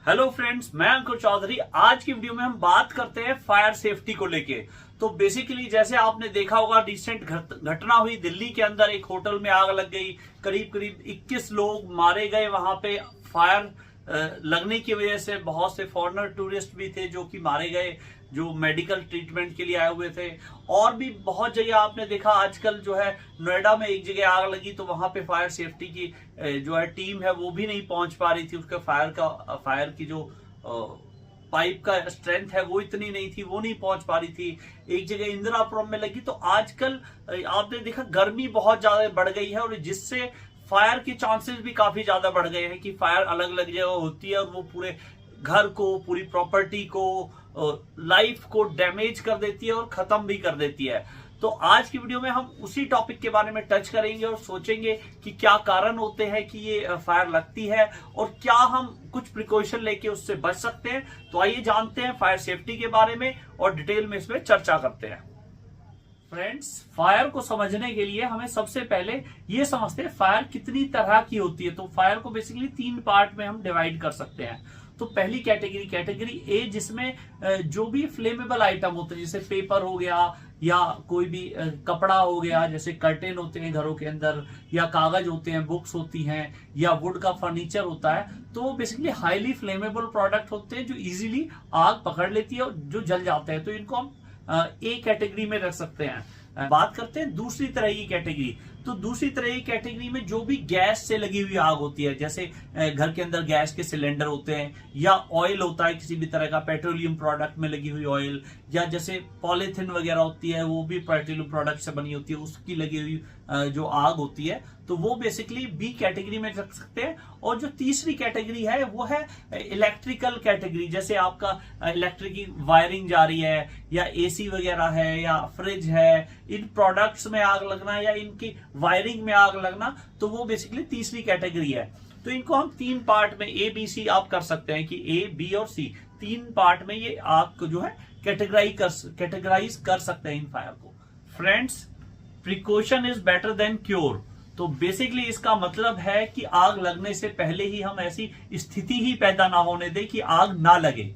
Hello friends, मैं अंकुर चौधरी। आज की वीडियो में हम बात करते हैं फायर सेफ्टी को लेके। तो बेसिकली जैसे आपने देखा होगा, रिसेंट घटना हुई दिल्ली के अंदर, एक होटल में आग लग गई। करीब करीब 21 लोग मारे गए वहां पे फायर लगने की वजह से। बहुत से फॉरेनर टूरिस्ट भी थे जो कि मारे गए, जो मेडिकल ट्रीटमेंट के लिए आए हुए थे। और भी बहुत जगह आपने देखा, आजकल जो है नोएडा में एक जगह आग लगी तो वहां पे फायर सेफ्टी की जो है टीम है वो भी नहीं पहुंच पा रही थी। उसका फायर की जो पाइप का स्ट्रेंथ है वो इतनी नहीं थी, वो नहीं पहुंच पा रही थी। एक जगह इंदिरापुरम में लगी। तो आजकल आपने देखा गर्मी बहुत ज्यादा बढ़ गई है और जिससे फायर के चांसेस भी काफी ज्यादा बढ़ गए हैं कि फायर अलग अलग जगह होती है और वो पूरे घर को, पूरी प्रॉपर्टी को, लाइफ को डैमेज कर देती है और खत्म भी कर देती है। तो आज की वीडियो में हम उसी टॉपिक के बारे में टच करेंगे और सोचेंगे कि क्या कारण होते हैं कि ये फायर लगती है और क्या हम कुछ प्रिकॉशन लेके उससे बच सकते हैं। तो आइए जानते हैं फायर सेफ्टी के बारे में और डिटेल में इसमें चर्चा करते हैं। फ्रेंड्स, फायर को समझने के लिए हमें सबसे पहले ये समझते हैं फायर कितनी तरह की होती है। तो फायर को बेसिकली 3 पार्ट में हम डिवाइड कर सकते हैं। तो पहली कैटेगरी ए, जिसमें जो भी फ्लेमेबल आइटम होते हैं, जैसे पेपर हो गया या कोई भी कपड़ा हो गया, जैसे कर्टेन होते हैं घरों के अंदर, या कागज होते हैं, बुक्स होती हैं, या वुड का फर्नीचर होता है। तो वो बेसिकली हाईली फ्लेमेबल प्रोडक्ट होते हैं जो इजीली आग पकड़ लेती है और जो जल जाते हैं। तो इनको हम ए कैटेगरी में रख सकते हैं। बात करते हैं दूसरी तरह की कैटेगरी। तो दूसरी तरह की कैटेगरी में जो भी गैस से लगी हुई आग होती है, जैसे घर के अंदर गैस के सिलेंडर होते हैं, या ऑयल होता है किसी भी तरह का, पेट्रोलियम प्रोडक्ट में लगी हुई ऑयल, या जैसे पॉलीथिन वगैरह होती है वो भी पेट्रोलियम प्रोडक्ट से बनी होती है, उसकी लगी हुई जो आग होती है, तो वो बेसिकली बी कैटेगरी में रख सकते हैं। और जो तीसरी कैटेगरी है वो है इलेक्ट्रिकल कैटेगरी। जैसे आपका इलेक्ट्रिक की वायरिंग जा रही है, या एसी वगैरह है, या फ्रिज है, इन प्रोडक्ट्स में आग लगना या इनकी वायरिंग में आग लगना, तो वो बेसिकली तीसरी कैटेगरी है। तो इनको हम 3 पार्ट में ए बी सी आप कर सकते हैं कि ए बी और सी 3 पार्ट में ये आग को जो है कैटेगराइज कर सकते हैं इन फायर को। Friends, precaution is better than cure. तो बेसिकली इसका मतलब है कि आग लगने से पहले ही हम ऐसी स्थिति ही पैदा ना होने दें कि आग ना लगे।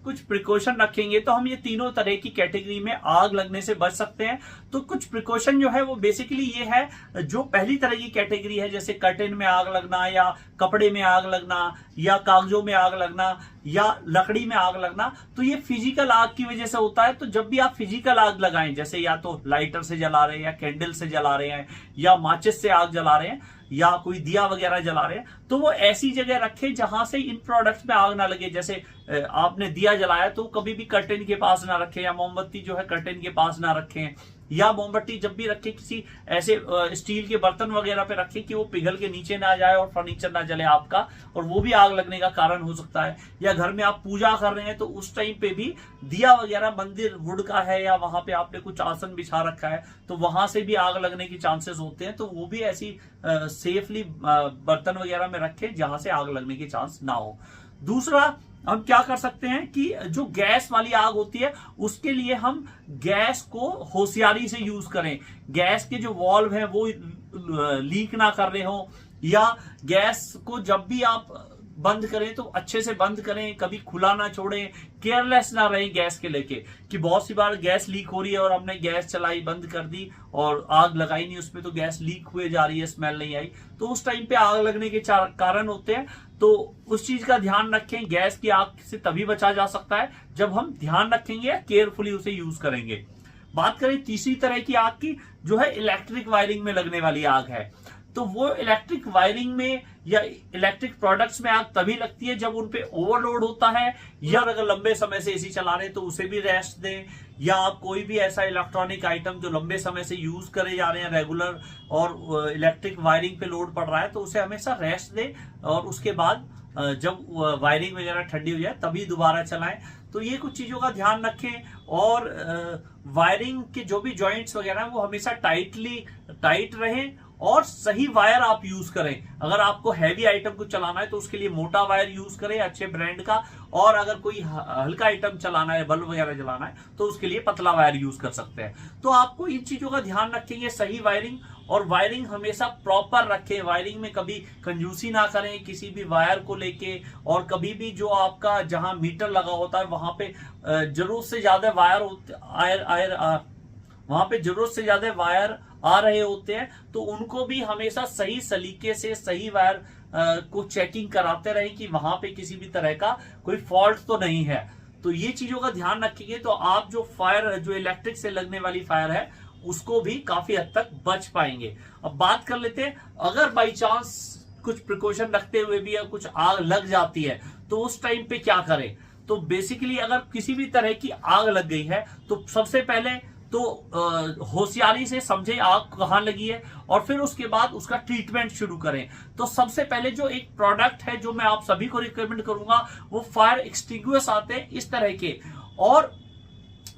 कुछ प्रिकॉशन रखेंगे तो हम ये तीनों तरह की कैटेगरी में आग लगने से बच सकते हैं। तो कुछ प्रिकॉशन जो है वो बेसिकली ये है, जो पहली तरह की कैटेगरी है, जैसे कर्टेन में आग लगना, या कपड़े में आग लगना, या कागजों में आग लगना, या लकड़ी में आग लगना, तो ये फिजिकल आग की वजह से होता है। तो जब भी आप फिजिकल आग लगाएं, जैसे या तो लाइटर से जला रहे हैं, या कैंडल से जला रहे हैं, या माचिस से आग जला रहे हैं, या कोई दिया वगैरह जला रहे हैं, तो वो ऐसी जगह रखें जहां से इन प्रोडक्ट्स में आग ना लगे। जैसे आपने दिया जलाया तो कभी भी कर्टेन के पास ना रखें, या मोमबत्ती जो है कर्टेन के पास ना रखें, या मोमबत्ती जब भी रखें किसी ऐसे स्टील के बर्तन वगैरह पे रखें कि वो पिघल के नीचे ना जाए और फर्नीचर ना जले आपका, और वो भी आग लगने का कारण हो सकता है। या घर में आप पूजा कर रहे हैं तो उस टाइम पे भी दिया वगैरह, मंदिर वुड का है या वहां पे आपने कुछ आसन बिछा रखा है, तो वहां से भी आग लगने की चांसेस होते हैं। तो वो भी ऐसी सेफली बर्तन वगैरह में रखें जहां से आग लगने की चांस ना हो। दूसरा, हम क्या कर सकते हैं कि जो गैस वाली आग होती है उसके लिए हम गैस को होशियारी से यूज करें। गैस के जो वाल्व है वो लीक ना कर रहे हो, या गैस को जब भी आप बंद करें तो अच्छे से बंद करें, कभी खुला ना छोड़ें, केयरलेस ना रहें गैस के लेके। कि बहुत सी बार गैस लीक हो रही है और हमने गैस चलाई, बंद कर दी और आग लगाई नहीं उसमें, तो गैस लीक हुए जा रही है, स्मेल नहीं आई, तो उस टाइम पे आग लगने के कारण होते हैं। तो उस चीज का ध्यान रखें। गैस की आग से तभी बचा जा सकता है जब हम ध्यान रखेंगे, केयरफुली उसे यूज करेंगे। बात करें तीसरी तरह की आग की, जो है इलेक्ट्रिक वायरिंग में लगने वाली आग है। तो वो इलेक्ट्रिक वायरिंग में या इलेक्ट्रिक प्रोडक्ट्स में आग तभी लगती है जब उनपे ओवरलोड होता है, या अगर लंबे समय से एसी चला रहे हैं तो उसे भी रेस्ट दें, या आप कोई भी ऐसा इलेक्ट्रॉनिक आइटम जो लंबे समय से यूज करे जा रहे हैं रेगुलर और इलेक्ट्रिक वायरिंग पे लोड पड़ रहा है, तो उसे हमेशा रेस्ट दें और उसके बाद जब वायरिंग वगैरह ठंडी हो जाए तभी दोबारा चलाएं। तो ये कुछ चीजों का ध्यान रखें। और वायरिंग के जो भी जॉइंट्स वगैरह वो हमेशा टाइट रहें और सही वायर आप यूज करें। अगर आपको हैवी आइटम को चलाना है तो उसके लिए मोटा वायर यूज करें अच्छे ब्रांड का, और अगर कोई हल्का आइटम चलाना है, बल्ब वगैरह जलाना है, तो उसके लिए पतला वायर यूज कर सकते हैं। तो आपको इन चीजों का ध्यान रखेंगे, सही वायरिंग और वायरिंग हमेशा प्रॉपर रखें। वायरिंग में कभी कंजूसी ना करें किसी भी वायर को लेके, और कभी भी जो आपका जहां मीटर लगा होता है वहां पे जरूरत से ज्यादा वायर वहां पे जरूरत से ज्यादा वायर आ रहे होते हैं, तो उनको भी हमेशा सही सलीके से सही वायर को चेकिंग कराते रहें कि वहां पे किसी भी तरह का कोई फॉल्ट तो नहीं है। तो ये चीजों का ध्यान रखेंगे तो आप जो इलेक्ट्रिक से लगने वाली फायर है उसको भी काफी हद तक बच पाएंगे। अब बात कर लेते हैं, अगर बाई चांस कुछ प्रिकॉशन रखते हुए भी या कुछ आग लग जाती है तो उस टाइम पे क्या करें। तो बेसिकली अगर किसी भी तरह की आग लग गई है तो सबसे पहले तो होशियारी से समझे आग कहां लगी है, और फिर उसके बाद उसका ट्रीटमेंट शुरू करें। तो सबसे पहले जो एक प्रोडक्ट है जो मैं आप सभी को रिकमेंड करूंगा वो फायर एक्सटिंग्विशर आते हैं इस तरह के, और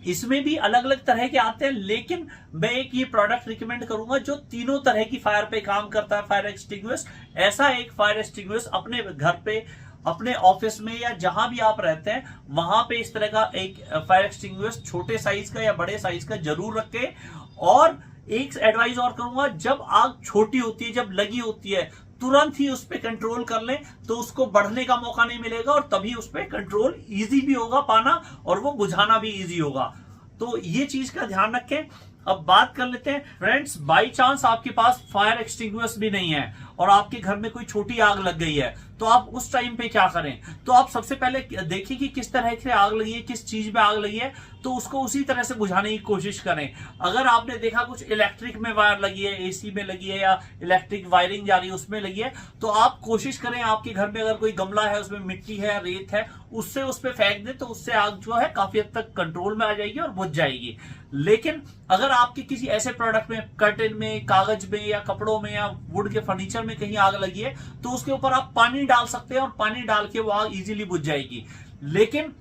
इसमें भी अलग अलग तरह के आते हैं, लेकिन मैं एक ये प्रोडक्ट रिकमेंड करूंगा जो तीनों तरह की फायर पे काम करता है। फायर एक्सटिंग्विशर, ऐसा एक फायर एक्सटिंग्विशर अपने घर पे, अपने ऑफिस में या जहां भी आप रहते हैं वहां पे इस तरह का एक फायर एक्सटिंग्विशर छोटे साइज का या बड़े साइज का जरूर रखें। और एक एडवाइस और करूंगा, जब आग छोटी होती है, जब लगी होती है, तुरंत ही उस पर कंट्रोल कर लें तो उसको बढ़ने का मौका नहीं मिलेगा, और तभी उस पर कंट्रोल इजी भी होगा पाना और वो बुझाना भी इजी होगा। तो ये चीज का ध्यान रखें। अब बात कर लेते हैं फ्रेंड्स, बाई चांस आपके पास फायर एक्सटिंग्विशर भी नहीं है और आपके घर में कोई छोटी आग लग गई है, तो आप उस टाइम पे क्या करें। तो आप सबसे पहले देखिए कि किस तरह से आग लगी है, किस चीज में आग लगी है, तो उसको उसी तरह से बुझाने की कोशिश करें। अगर आपने देखा कुछ इलेक्ट्रिक में वायर लगी है, एसी में लगी है या इलेक्ट्रिक वायरिंग जा रही है उसमें लगी है, तो आप कोशिश करें आपके घर में अगर कोई गमला है उसमें मिट्टी है, रेत है, उससे उस पर फेंक दे, तो उससे आग जो है काफी हद तक कंट्रोल में आ जाएगी और बुझ जाएगी। लेकिन अगर आपके किसी ऐसे प्रोडक्ट में, कर्टन में, कागज में या कपड़ों में या वुड के फर्नीचर में कहीं आग लगी है, तो उसके ऊपर आप पानी डाल सकते हैं और पानी डाल के वो आग इजीली बुझ जाएगी। लेकिन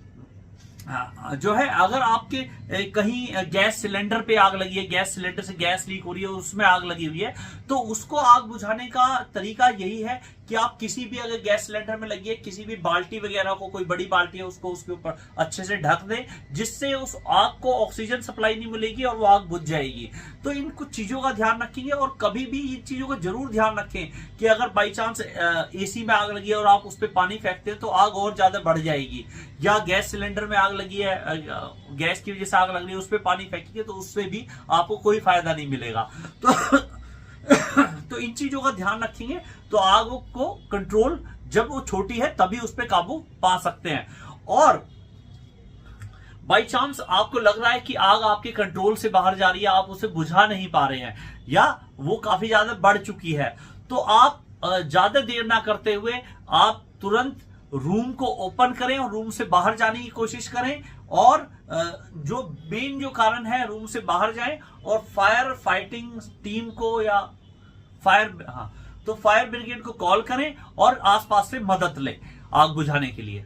जो है अगर आपके कहीं गैस सिलेंडर पे आग लगी है, गैस सिलेंडर से गैस लीक हो रही है, उसमें आग लगी हुई है, तो उसको आग बुझाने का तरीका यही है कि आप किसी भी, अगर गैस सिलेंडर में लगी है, किसी भी बाल्टी वगैरह को, कोई बड़ी बाल्टी है उसको उसके ऊपर अच्छे से ढक दें, जिससे उस आग को ऑक्सीजन सप्लाई नहीं मिलेगी और वो आग बुझ जाएगी। तो इन कुछ चीजों का ध्यान रखेंगे, और कभी भी इन चीजों का जरूर ध्यान रखें कि अगर बाई चांस एसी में आग लगी है और आप उस पर पानी फेंकते हैं तो आग और ज्यादा बढ़ जाएगी, या गैस सिलेंडर में आग लगी है, गैस की वजह से आग लग रही है, उस पर पानी फेंकेंगे तो उससे भी आपको कोई फायदा नहीं मिलेगा। तो इन चीजों का ध्यान रखेंगे तो आग को कंट्रोल, जब वो छोटी है तभी उस पर काबू पा सकते हैं। और बाई चांस आपको लग रहा है कि आग आपके कंट्रोल से बाहर जा रही है, आप उसे बुझा नहीं पा रहे हैं या वो काफी ज्यादा बढ़ चुकी है, तो आप ज्यादा देर ना करते हुए आप तुरंत रूम को ओपन करें और रूम से बाहर जाने की कोशिश करें, और जो मेन जो कारण है रूम से बाहर जाएं और फायर फाइटिंग टीम को या फायर ब्रिगेड को कॉल करें और आसपास से मदद लें आग बुझाने के लिए।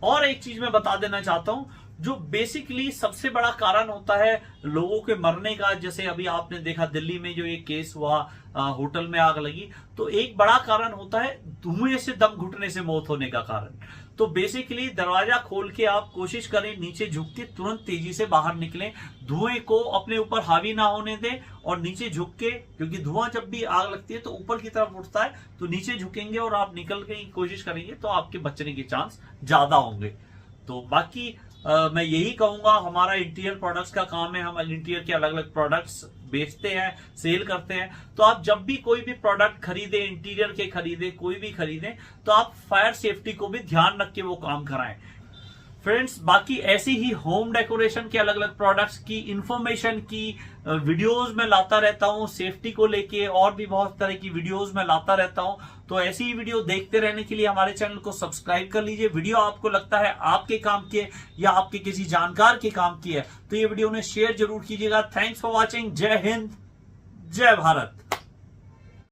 और एक चीज मैं बता देना चाहता हूं, जो बेसिकली सबसे बड़ा कारण होता है लोगों के मरने का, जैसे अभी आपने देखा दिल्ली में जो एक केस हुआ, होटल में आग लगी, तो एक बड़ा कारण होता है धुएं से दम घुटने से मौत होने का कारण। तो बेसिकली दरवाजा खोल के आप कोशिश करें नीचे झुक के तुरंत तेजी से बाहर निकलें, धुएं को अपने ऊपर हावी ना होने दें और नीचे झुक के, क्योंकि धुआं जब भी आग लगती है तो ऊपर की तरफ उठता है, तो नीचे झुकेंगे और आप निकलने की कोशिश करेंगे तो आपके बचने के चांस ज्यादा होंगे। तो बाकी मैं यही कहूंगा, हमारा इंटीरियर प्रोडक्ट्स का काम है, हम इंटीरियर के अलग अलग प्रोडक्ट्स बेचते हैं, सेल करते हैं। तो आप जब भी कोई भी प्रोडक्ट खरीदें, इंटीरियर के खरीदें, कोई भी खरीदें, तो आप फायर सेफ्टी को भी ध्यान रख के वो काम कराएं। फ्रेंड्स, बाकी ऐसी ही होम डेकोरेशन के अलग अलग प्रोडक्ट्स की इंफॉर्मेशन की वीडियोस में लाता रहता हूं, सेफ्टी को लेके और भी बहुत तरह की वीडियोस में लाता रहता हूं। तो ऐसी ही वीडियो देखते रहने के लिए हमारे चैनल को सब्सक्राइब कर लीजिए। वीडियो आपको लगता है आपके काम की है या आपके किसी जानकार के काम की है तो ये वीडियो उन्हें शेयर जरूर कीजिएगा। Thanks for watching. जय हिंद, जय भारत।